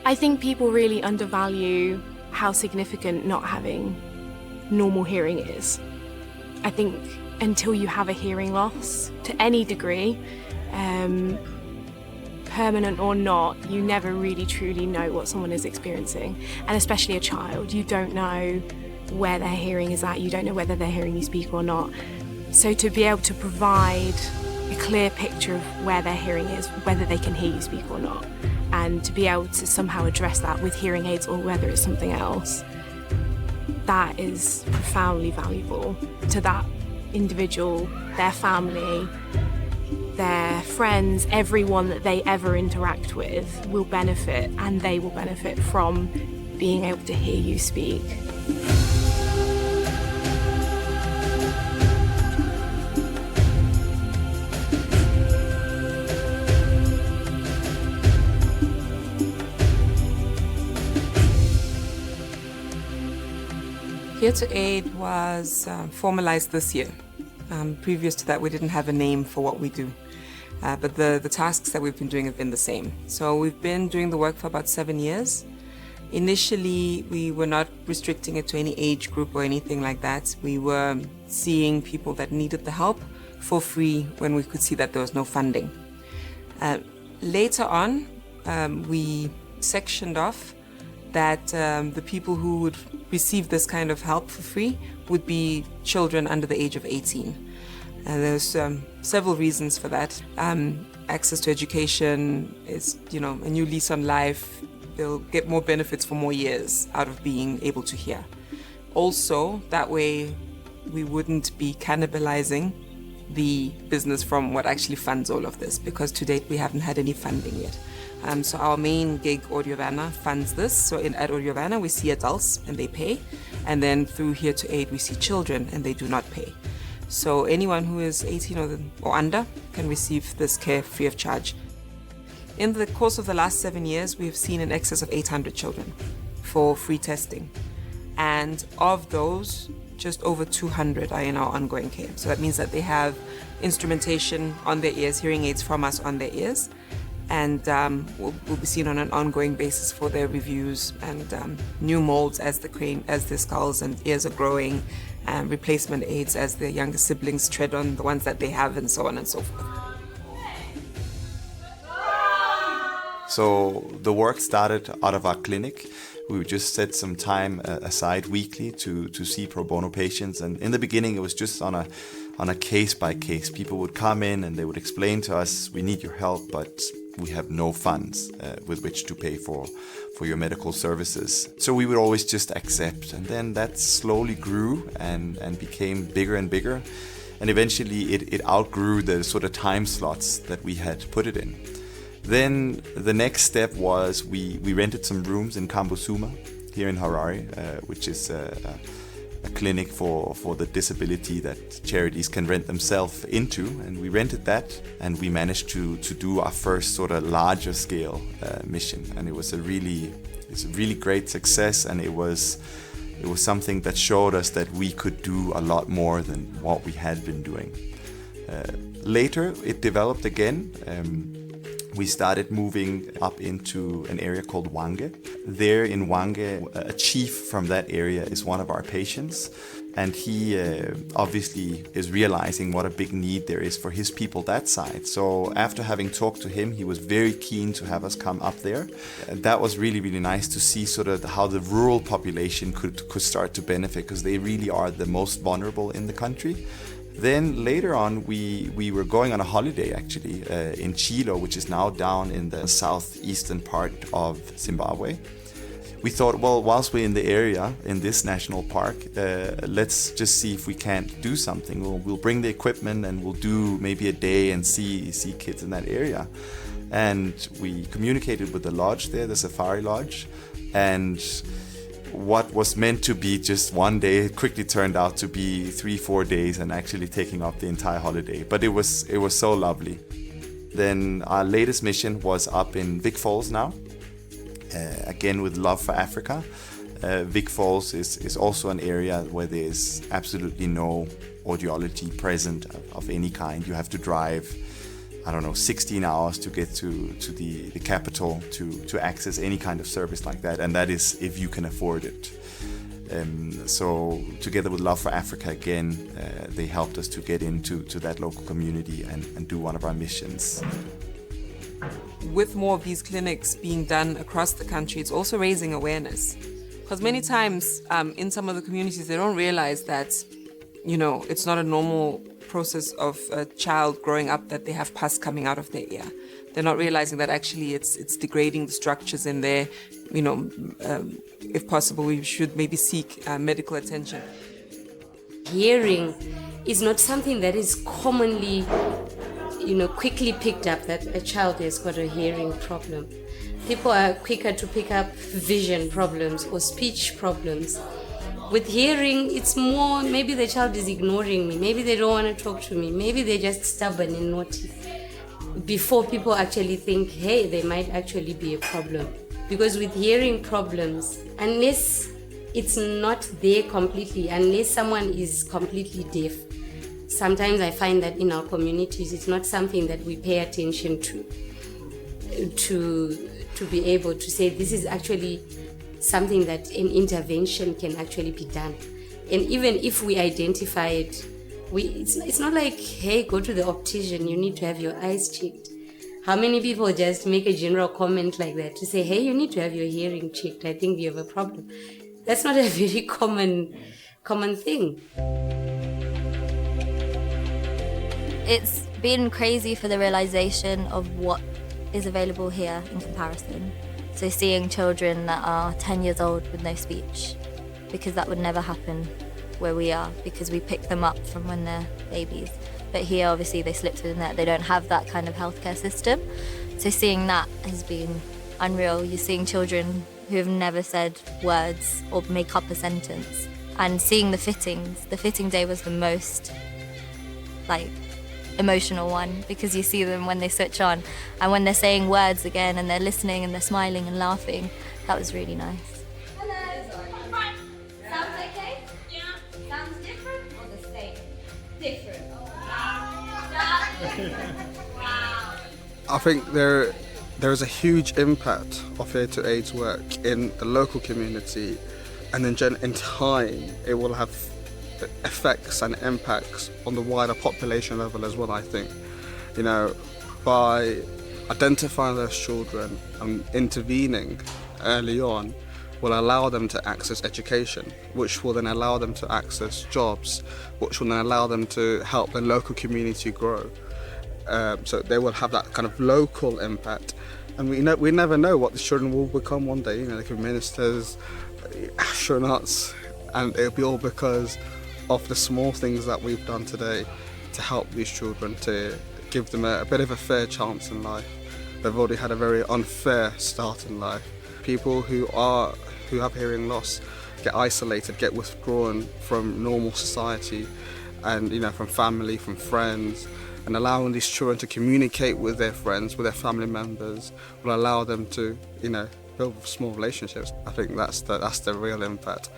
I think people really undervalue how significant not having normal hearing is. I think until you have a hearing loss, to any degree, permanent or not, you never really truly know what someone is experiencing. And especially a child, you don't know where their hearing is at, you don't know whether they're hearing you speak or not. So to be able to provide a clear picture of where their hearing is, whether they can hear you speak or not, and to be able to somehow address that with hearing aids or whether it's something else, that is profoundly valuable to that individual, their family, their friends, everyone that they ever interact with will benefit, and they will benefit from being able to hear you speak. Here to Aid was formalized this year. Previous to that, we didn't have a name for what we do. But the tasks that we've been doing have been the same. So we've been doing the work for about 7 years. Initially, we were not restricting it to any age group or anything like that. We were seeing people that needed the help for free when we could see that there was no funding. Later on, we sectioned off that the people who would receive this kind of help for free would be children under the age of 18. There's several reasons for that. Access to education is, a new lease on life. They'll get more benefits for more years out of being able to hear. Also, that way we wouldn't be cannibalizing the business from what actually funds all of this, because to date we haven't had any funding yet. So our main gig, Audiovana, funds this. So at Audiovana we see adults and they pay, and then through Here to Aid we see children and they do not pay. So anyone who is 18 or under can receive this care free of charge. In the course of the last 7 years, we've seen in excess of 800 children for free testing. And of those, just over 200 are in our ongoing care. So that means that they have instrumentation on their ears, hearing aids from us on their ears, and will be seen on an ongoing basis for their reviews and new molds as their skulls and ears are growing, replacement aids as their younger siblings tread on the ones that they have, and so on and so forth. So the work started out of our clinic. We just set some time aside weekly to see pro bono patients, and in the beginning it was just on a case by case. People would come in and they would explain to us, we need your help, but we have no funds with which to pay for your medical services. So we would always just accept, and then that slowly grew and became bigger and bigger, and eventually it outgrew the sort of time slots that we had put it in. Then the next step was we rented some rooms in Kambusuma here in Harare, which is a clinic for the disability that charities can rent themselves into, and we rented that, and we managed to do our first sort of larger scale mission, and it's a really great success, and it was something that showed us that we could do a lot more than what we had been doing. Later it developed again. We started moving up into an area called Wange. There in Wange, a chief from that area is one of our patients, and he obviously is realizing what a big need there is for his people that side. So after having talked to him, he was very keen to have us come up there. And that was really, really nice to see sort of how the rural population could start to benefit, because they really are the most vulnerable in the country. Then later on, we were going on a holiday actually in Chilo, which is now down in the southeastern part of Zimbabwe. We thought, well, whilst we're in the area, in this national park, let's just see if we can't do something. We'll bring the equipment and we'll do maybe a day and see kids in that area. And we communicated with the lodge there, the Safari Lodge, and what was meant to be just one day quickly turned out to be 3-4 days and actually taking up the entire holiday. But it was so lovely. Then our latest mission was up in Vic Falls now, again with Love for Africa. Vic Falls is also an area where there's absolutely no audiology present of any kind. You have to drive I don't know, 16 hours to get to the capital to access any kind of service like that, and that is if you can afford it. So together with Love for Africa again, they helped us to get into that local community and do one of our missions. With more of these clinics being done across the country, it's also raising awareness. Because many times in some of the communities, they don't realize that, it's not a normal process of a child growing up that they have pus coming out of their ear. They're not realizing that actually it's degrading the structures in there. If possible, we should maybe seek medical attention. Hearing is not something that is commonly, quickly picked up, that a child has got a hearing problem. People are quicker to pick up vision problems or speech problems. With hearing, it's more, maybe the child is ignoring me, maybe they don't want to talk to me, maybe they're just stubborn and naughty. Before people actually think, hey, there might actually be a problem. Because with hearing problems, unless it's not there completely, unless someone is completely deaf, sometimes I find that in our communities, it's not something that we pay attention to be able to say this is actually something that an intervention can actually be done. And even if we identify it, it's not like, hey, go to the optician, you need to have your eyes checked. How many people just make a general comment like that to say, hey, you need to have your hearing checked, I think you have a problem. That's not a very common thing. It's been crazy for the realization of what is available here in comparison. So seeing children that are 10 years old with no speech, because that would never happen where we are, because we pick them up from when they're babies. But here, obviously, they slip through the net. They don't have that kind of healthcare system. So seeing that has been unreal. You're seeing children who have never said words or make up a sentence. And seeing the fittings. The fitting day was the most, emotional one, because you see them when they switch on. And when they're saying words again and they're listening and they're smiling and laughing, that was really nice. Hello. Sounds okay? Yeah. Sounds different or the same? Different. Wow. I think there is a huge impact of Here to AIDS work in the local community, and in time it will have effects and impacts on the wider population level as well. I think, by identifying those children and intervening early on will allow them to access education, which will then allow them to access jobs, which will then allow them to help the local community grow. So they will have that kind of local impact, and we never know what the children will become one day. They could be ministers, astronauts, and it'll be all because of the small things that we've done today to help these children, to give them a bit of a fair chance in life. They've already had a very unfair start in life. People who have hearing loss get isolated, get withdrawn from normal society, and from family, from friends. And allowing these children to communicate with their friends, with their family members, will allow them to, build small relationships. I think that's the real impact.